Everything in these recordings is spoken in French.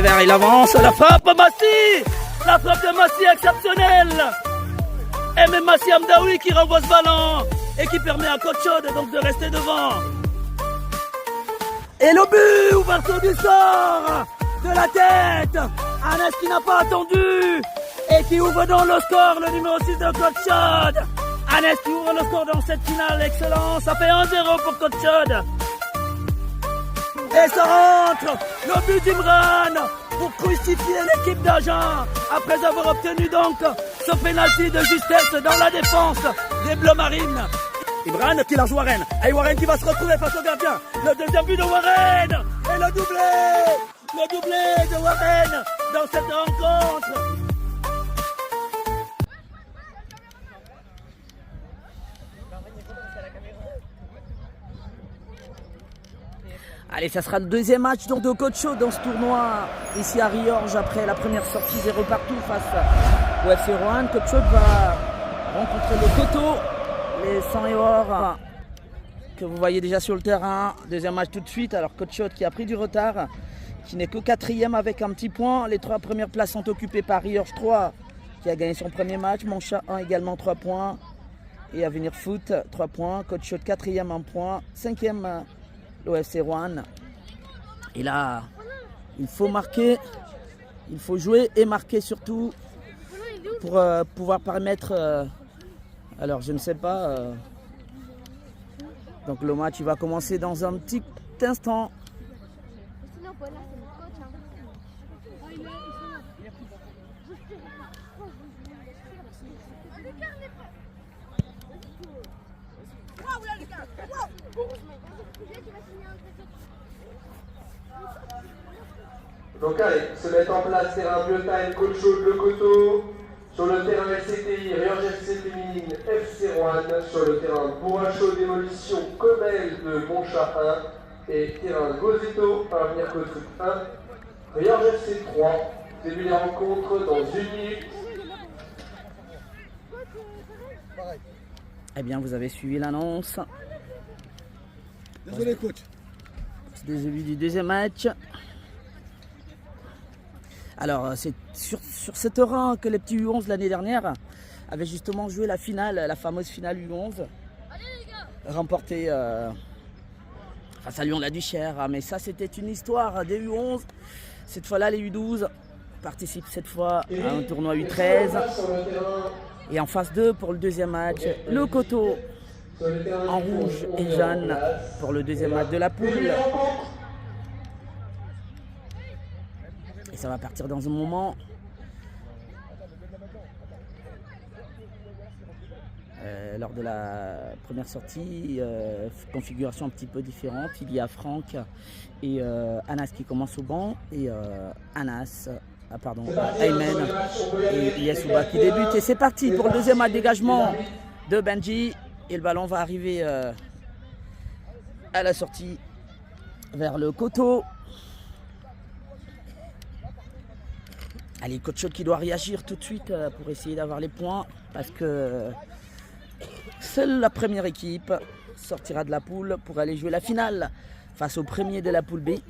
Verts, il avance, la frappe Massi. La frappe de Massi exceptionnelle. Et même Massi Amdaoui qui renvoie ce ballon et qui permet à Coach Chaude donc de rester devant. Et le but, ouverture du sort de la tête. Anas qui n'a pas attendu et qui ouvre donc le score, le numéro 6 de Coach Chaude. Anas qui ouvre le score dans cette finale, excellent. Ça fait 1-0 pour Coach Chaude. Et ça rentre, le but d'Imran pour crucifier l'équipe d'Agen après avoir obtenu donc ce pénalty de justesse dans la défense des Bleus Marines. Imran qui lance Warren. Et Warren qui va se retrouver face au gardien. Le deuxième but de Warren. Et le doublé de Warren dans cette rencontre. Allez, ça sera le deuxième match donc de Coach Chaude dans ce tournoi ici à Riorges après la première sortie 0 partout face au FC Roanne. Coach Chaude va rencontrer le Coteau, les 100 et or que vous voyez déjà sur le terrain. Deuxième match tout de suite. Alors Coach Chaude qui a pris du retard, qui n'est que 4e avec un petit point. Les 3 premières places sont occupées par Riorges 3 qui a gagné son premier match. Monchat 1 également 3 points. Et Avenir Foot 3 points. Coach Chaude 4e 1 point. 5e l'OFC Roanne. Et là, il faut marquer, il faut jouer et marquer surtout pour pouvoir permettre. Alors, je ne sais pas. Donc, le match il va commencer dans un petit instant. Donc allez, se mettre en place, terrain Biotime, Coach Chaude, le Coteau, sur le terrain LCTI, Riorges FC Féminine, FC Roanne, sur le terrain Bourrachaud Démolition, Comel de Monchat 1, et terrain Gozeto, Avenir Cotruc 1, Riorges FC 3, début des rencontres dans 1 minute. Eh bien, vous avez suivi l'annonce. Désolé coach. C'est le début du deuxième match. Alors, c'est sur ce terrain que les petits U11 l'année dernière avaient justement joué la finale, la fameuse finale U11, remportée face à Lyon-la-Duchère. Mais ça, c'était une histoire des U11. Cette fois-là, les U12 participent cette fois à un tournoi U13. Et en phase 2 pour le deuxième match, le Coteau en rouge et jaune pour le deuxième match de la poule. Et ça va partir dans un moment. Lors de la première sortie, configuration un petit peu différente. Il y a Franck et Anas qui commencent au banc et Aymen et Yesouba qui débutent. Et c'est parti pour le deuxième match, dégagement de Benji. Et le ballon va arriver à la sortie vers le Coteau. Allez, Coach Chaude qui doit réagir tout de suite pour essayer d'avoir les points. Parce que seule la première équipe sortira de la poule pour aller jouer la finale face au premier de la poule B. Et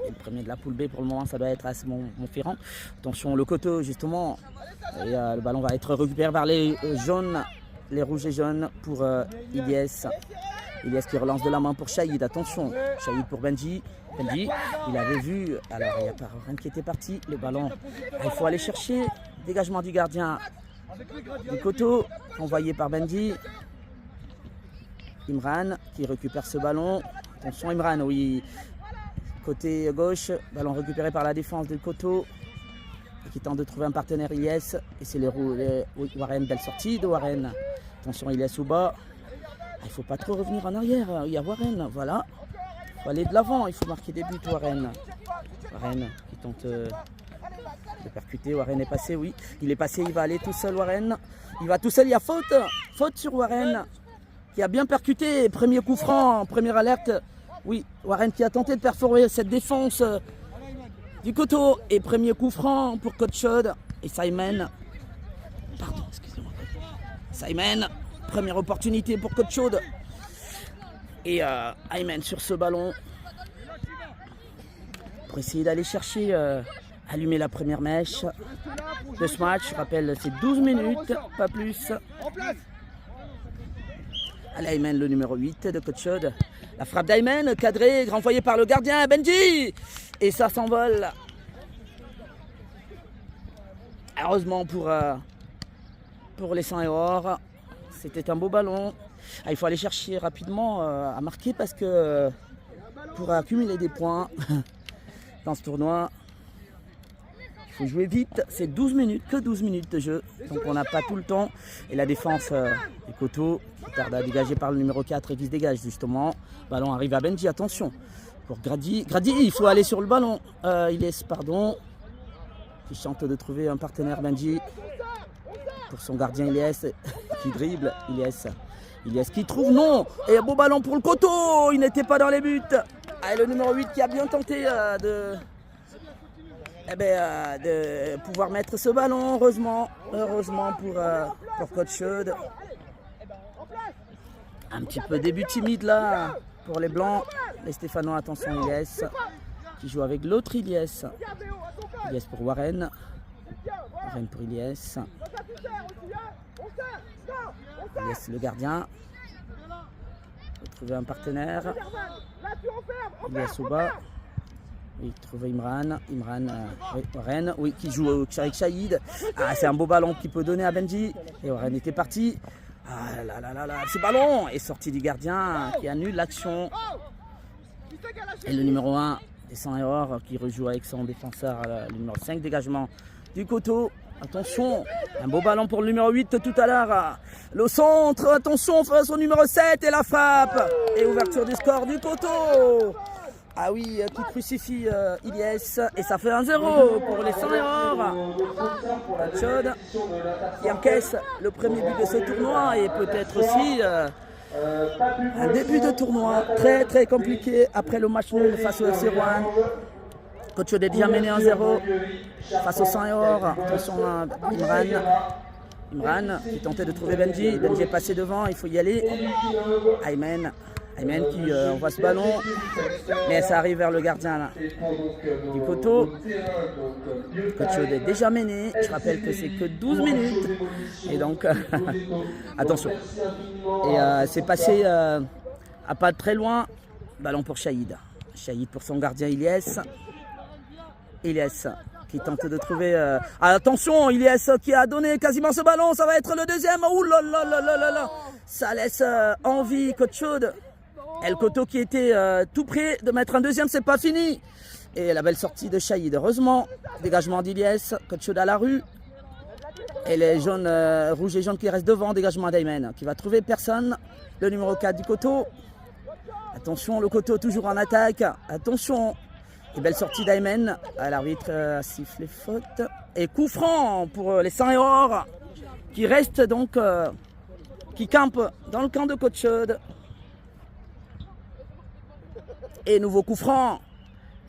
le premier de la poule B pour le moment ça doit être à Montferrand. Attention, le Coteau justement. Et, le ballon va être récupéré par les jaunes. Les rouges et jaunes pour Ilyes. Ilyes qui relance de la main pour Shahid. Attention, Shahid pour Benji. Benji, il avait vu. Alors, il n'y a pas rien qui était parti. Le ballon, il faut aller chercher. Dégagement du gardien du Coteau. Envoyé par Benji. Imran qui récupère ce ballon. Attention, Imran, oui. Côté gauche, ballon récupéré par la défense du Coteau. Qui tente de trouver un partenaire Ilyes. Et c'est les Warren, belle sortie de Warren. Attention, Ilyes au bas. Il ne faut pas trop revenir en arrière. Il y a Warren, voilà. Il faut aller de l'avant, il faut marquer des buts, Warren. Warren qui tente de percuter. Warren est passé, oui. Il est passé, il va aller tout seul, Warren. Il va tout seul, il y a faute. Faute sur Warren qui a bien percuté. Premier coup franc, première alerte. Oui, Warren qui a tenté de perforer cette défense du Coteau. Et premier coup franc pour Coach Chaude. Et Simon. Pardon, excusez-moi. Simon. Première opportunité pour Coach Chaude. Et Aymen sur ce ballon. Pour essayer d'aller chercher allumer la première mèche de ce match. Je rappelle, c'est 12 minutes, pas plus. Allez, Aymen, le numéro 8 de Coach Chaude. La frappe d'Aymen, cadrée, renvoyée par le gardien, Benji. Et ça s'envole. Heureusement pour les 100 et or, c'était un beau ballon. Ah, il faut aller chercher rapidement à marquer parce que pour accumuler des points dans ce tournoi, il faut jouer vite. C'est 12 minutes, que 12 minutes de jeu. Donc on n'a pas tout le temps. Et la défense des Coteaux qui tarde à dégager par le numéro 4 et qui se dégage justement. Ballon arrive à Benji, attention. Pour Grady, il faut aller sur le ballon. Ilyes, pardon. Qui chante de trouver un partenaire, Benji. Pour son gardien Ilyes, qui dribble. Ilyes qui trouve, non. Et un beau ballon pour le Coteau. Il n'était pas dans les buts. Ah, et le numéro 8 qui a bien tenté de pouvoir mettre ce ballon. Heureusement pour Coach Chaude. Un petit peu début timide là pour les Blancs. Les Stéphanois, attention, Ilyes qui joue avec l'autre Ilyes. Ilyes pour Warren. Warren pour Ilyes. Ilyes le gardien. Trouver un partenaire. Ilyes au bas. Oui, trouver Imran. Warren, oui, qui joue avec Shahid. Ah, c'est un beau ballon qu'il peut donner à Benji. Et Warren était parti. Ah là, ce ballon est sorti du gardien qui annule l'action. Et le numéro 1, des 100 et or, qui rejoue avec son défenseur, le numéro 5, dégagement du Coteau. Attention, un beau ballon pour le numéro 8 tout à l'heure. Le centre, attention face au numéro 7 et la frappe. Et ouverture du score du Coteau. Ah oui, qui crucifie Ilyes. Et ça fait 1-0 pour les 100 et or. Chaude qui encaisse le premier but de ce tournoi et peut-être aussi un début de tournoi très très compliqué après le match nul face au FC Rouen. Coach Chaude est déjà mené 1-0 face au 100 et or. Attention à Imran qui tentait de trouver Benji. Benji est passé devant, il faut y aller. Aymen qui envoie ce ballon, mais ça arrive vers le gardien là, du Coteau. Coach Chaude est déjà mené. Je rappelle que c'est que 12 minutes. Et donc, attention. Et c'est passé à pas très loin. Ballon pour Shahid. Shahid pour son gardien Ilyes. Ilyes qui tente de trouver... attention, Ilyes qui a donné quasiment ce ballon. Ça va être le deuxième. Ouh là là là là là. Ça laisse envie Coach Chaude. Et le Coteau qui était tout près de mettre un deuxième, c'est pas fini. Et la belle sortie de Shahid, heureusement. Dégagement d'Ilyes, Coach Chaude à la rue. Et les jaunes, rouges et jaunes qui restent devant, dégagement d'Aymen, qui va trouver personne. Le numéro 4 du Coteau. Attention, le Coteau toujours en attaque. Attention. Et belle sortie d'Aymen. L'arbitre a sifflé faute. Et coup franc pour les 100 et or. Qui restent donc, qui campent dans le camp de Coach Chaude. Et nouveau coup franc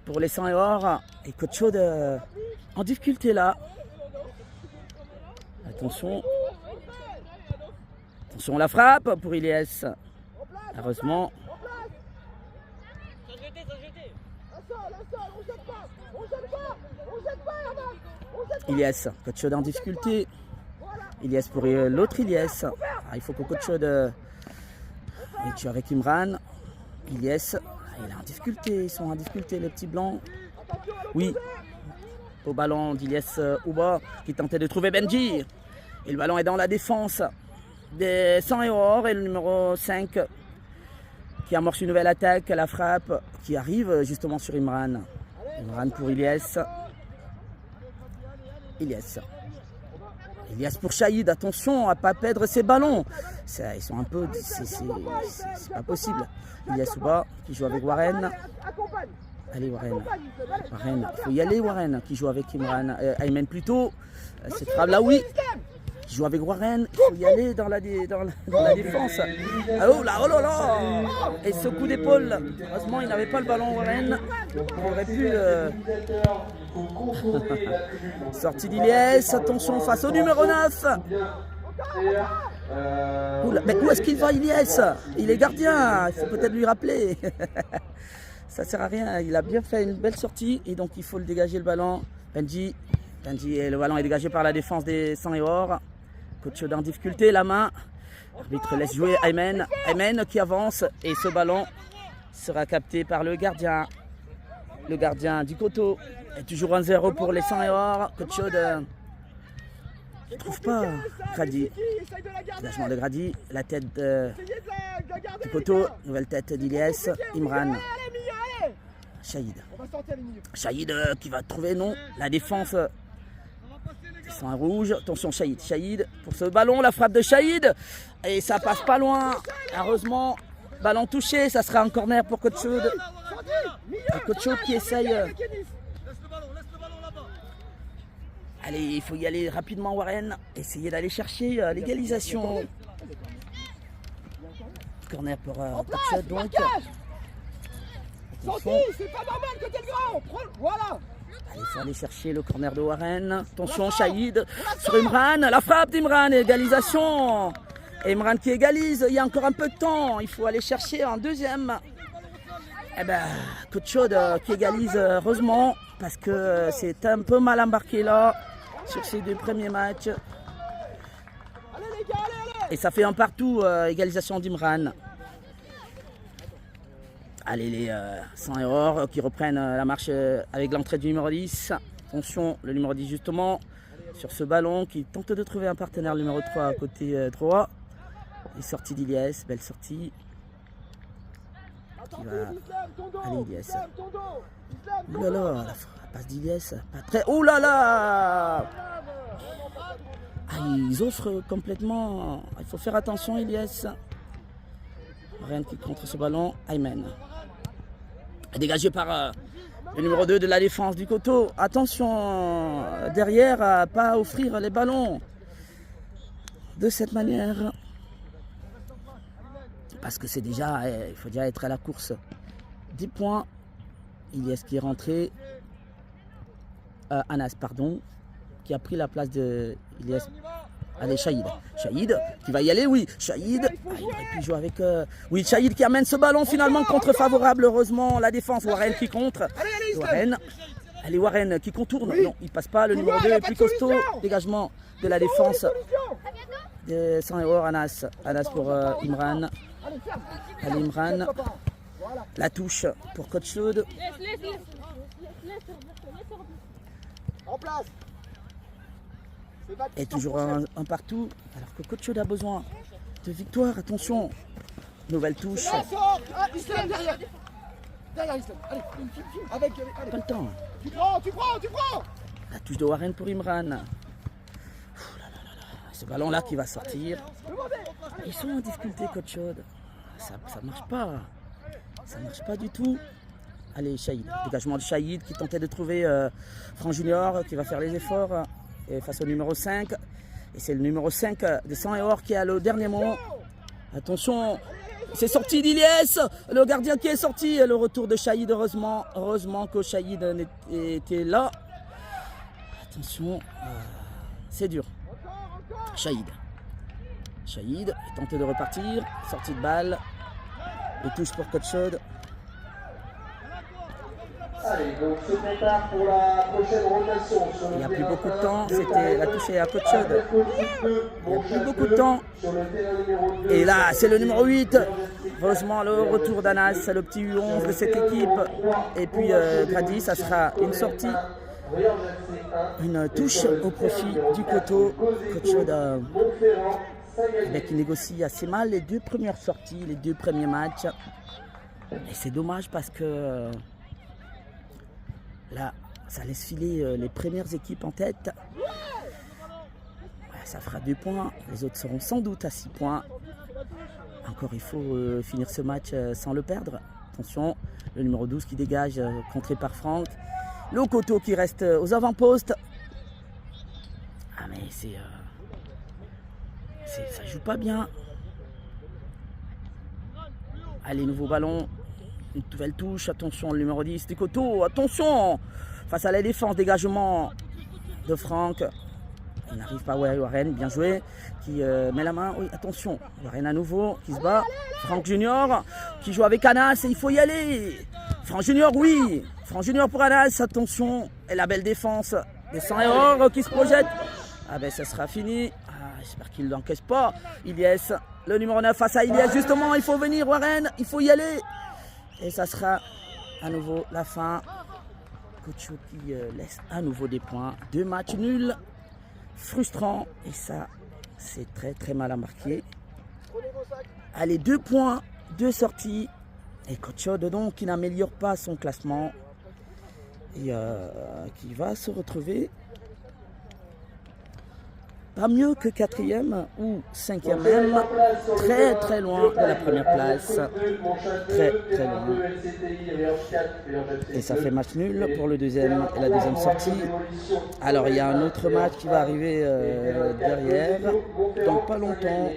pour les 100 et or. Et Coach Chaude en difficulté là. Attention. Attention la frappe pour Ilyes. Heureusement. Ilyes. Coach Chaude en difficulté. Ilyes pour l'autre Ilyes. Il faut que Coach Chaude tue avec Imran. Ilyes. Il est en difficulté, ils sont en difficulté les petits blancs. Oui, au ballon d'Ilyes Ouba qui tentait de trouver Benji. Et le ballon est dans la défense des 100 et or. Et le numéro 5 qui amorce une nouvelle attaque, la frappe qui arrive justement sur Imran. Imran pour Ilyes. Ilyes pour Shahid, attention à ne pas perdre ses ballons. Ils sont un peu... C'est pas possible. Ilyes Ouba qui joue avec Warren. Allez Warren, il faut y aller Warren qui joue avec Imran. Aymen plutôt. Cette frappe là, oui. Qui joue avec Warren, il faut y aller dans la défense. Oh là, oh là là. Et ce coup d'épaule, heureusement il n'avait pas le ballon Warren. Il aurait pu... Sortie d'Ilyes, attention face au numéro 9. Mais où est-ce qu'il va Ilyes? Il est gardien, il faut peut-être lui rappeler. Ça sert à rien, il a bien fait une belle sortie et donc il faut le dégager le ballon Benji. Et le ballon est dégagé par la défense des Sang et Or. Coach Chaude en difficulté, la main. L'arbitre laisse jouer Aymen. Aymen qui avance et ce ballon sera capté par le gardien. Le gardien du coteau. Et toujours 1-0 pour les Sang et Or. Coach Chaude ne trouve pas Grady. Dégagement de Grady. La tête du coteau. Nouvelle tête d'Ilyes. Imran. Shahid. Shahid qui va trouver non. La défense. Ils sont un rouge. Attention Shahid. Shahid pour ce ballon. La frappe de Shahid. Et ça passe pas loin. Heureusement. Ballon touché. Ça sera un corner pour Coach Chaude. Coach Chaude qui essaye. Allez, il faut y aller rapidement Warren. Essayer d'aller chercher l'égalisation. Corner pour Coach Chaude donc. C'est pas normal que t'es le grand. Voilà. Allez, il faut aller chercher le corner de Warren. Attention, Shahid sur Imran. La frappe d'Imran, égalisation. Imran qui égalise. Il y a encore un peu de temps. Il faut aller chercher un deuxième. Eh ben, Coach Chaude qui égalise heureusement. Parce que c'est un peu mal embarqué là. Sur ces deux premiers matchs. Et ça fait un partout. Égalisation d'Imran. Allez, les Sang et Or qui reprennent la marche avec l'entrée du numéro 10. Attention, le numéro 10 justement, sur ce ballon qui tente de trouver un partenaire, le numéro 3 à côté droit. Et sortie d'Ilyes, belle sortie. Qui va... Allez, Ilyes. Ouh là là, la passe d'Ilyes, pas très... Ouh là là. Ah, ils offrent complètement. Il faut faire attention, Ilyes. Rien qui contre ce ballon, Aymen. Dégagé par le numéro 2 de la défense du coteau. Attention derrière à pas offrir les ballons de cette manière. Parce que c'est déjà, il faut déjà être à la course. 10 points. Ilyes qui est rentré. Anas, pardon, qui a pris la place de Ilyes. Allez, Shahid. Shahid qui va y aller, oui. Shahid. Ah, il aurait pu jouer avec... Oui, Shahid qui amène ce ballon finalement contre-favorable. Heureusement, la défense. Warren qui contre. Warren. Allez, Warren qui contourne. Non, il passe pas. Le numéro 2 est plus costaud. Dégagement de la défense. De Sang et Or, Anas. Anas pour Imran. Allez, Imran. La touche pour Coach Chaude. En place. Et toujours un partout, alors que Coach Chaude a besoin de victoire. Attention, nouvelle touche. Islam derrière. Derrière Islam. Allez, avec. Allez. Pas le temps. Tu prends. La touche de Warren pour Imran. Ce ballon là qui va sortir. Ils sont en difficulté, Coach Chaude. Ça marche pas. Ça marche pas du tout. Allez, Shahid. Dégagement de Shahid qui tentait de trouver Franck Junior qui va faire les efforts. Et face au numéro 5. Et c'est le numéro 5 de Sang et Or qui a le dernier mot. Attention, c'est sorti d'Ilyes. Le gardien qui est sorti. Et le retour de Shahid, heureusement que Shahid était là. Attention, c'est dur. Shahid est tenté de repartir. Sortie de balle. Et touche pour Coach Chaude. Allez, donc se prépare pour la prochaine rotation. Il n'y a plus beaucoup de temps, c'était la touche à Coach Chaude. Il n'y a plus beaucoup de temps. Et là, c'est le numéro 8. Heureusement, le retour d'Anas, le petit U11 de cette équipe. Et puis Grady, ça sera une sortie. Une touche au profit du coteau. Coach Chaude qui négocie assez mal les deux premières sorties, les deux premiers matchs. Et c'est dommage parce que là, ça laisse filer les premières équipes en tête. Ça fera 2 points. Les autres seront sans doute à 6 points. Encore, il faut finir ce match sans le perdre. Attention, le numéro 12 qui dégage, contré par Franck. Le coteau qui reste aux avant-postes. Ah mais ça joue pas bien. Allez, nouveau ballon. Une nouvelle touche. Attention, le numéro 10 du coteau. Attention. Face à la défense, dégagement de Franck. Il n'arrive pas. Ouais, Warren, bien joué. Qui met la main. Oui, attention. Warren à nouveau qui se bat. Franck Junior qui joue avec Anas. Et il faut y aller. Franck Junior, oui. Franck Junior pour Anas, attention. Et la belle défense des 100 erreurs qui se projette. Ah ben ça sera fini. Ah, j'espère qu'il n'encaisse pas. Ilyes, le numéro 9 face à Ilyes. Justement, il faut venir Warren, il faut y aller. Et ça sera à nouveau la fin. Coach qui laisse à nouveau des points. 2 matchs nuls. Frustrant. Et ça, c'est très très mal à marquer. Allez, 2 points, 2 sorties. Et Coach donc qui n'améliore pas son classement. Et qui va se retrouver pas mieux que 4e ou 5e même, très très loin de la première place, très très loin. Et ça fait match nul pour le deuxième et la deuxième sortie. Alors il y a un autre match qui va arriver derrière, dans pas longtemps.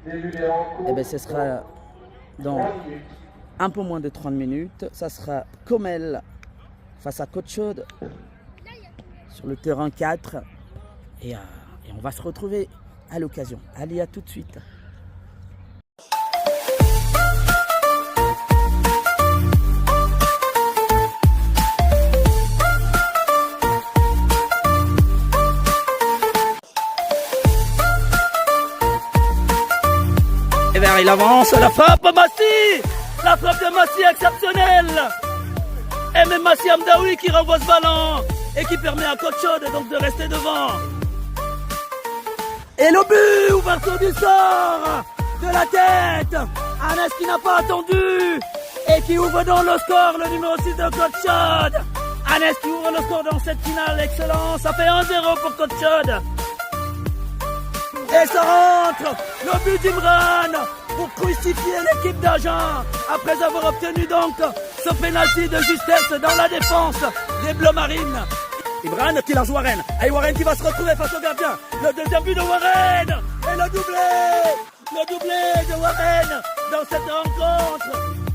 Et bien ce sera dans un peu moins de 30 minutes. Ça sera Comel face à Côte-Chaude sur le terrain 4. Et on va se retrouver à l'occasion. Allez, à tout de suite. Et bien, il avance, la frappe Massi. La frappe de Massi exceptionnelle. Et même Massi Amdaoui qui renvoie ce ballon et qui permet à Côte-Chaude donc de rester devant. Et le but, ouverture du sort de la tête. Anas qui n'a pas attendu et qui ouvre donc le score, le numéro 6 de Côte-Chaude. Anas qui ouvre le score dans cette finale, excellent. Ça fait 1-0 pour Côte-Chaude. Et ça rentre, le but d'Imran pour crucifier l'équipe d'Agen après avoir obtenu donc ce pénalty de justesse dans la défense des Bleus Marines. Imran qui lance Warren. Et Warren qui va se retrouver face au gardien. Le deuxième but de Warren. Et le doublé de Warren dans cette rencontre.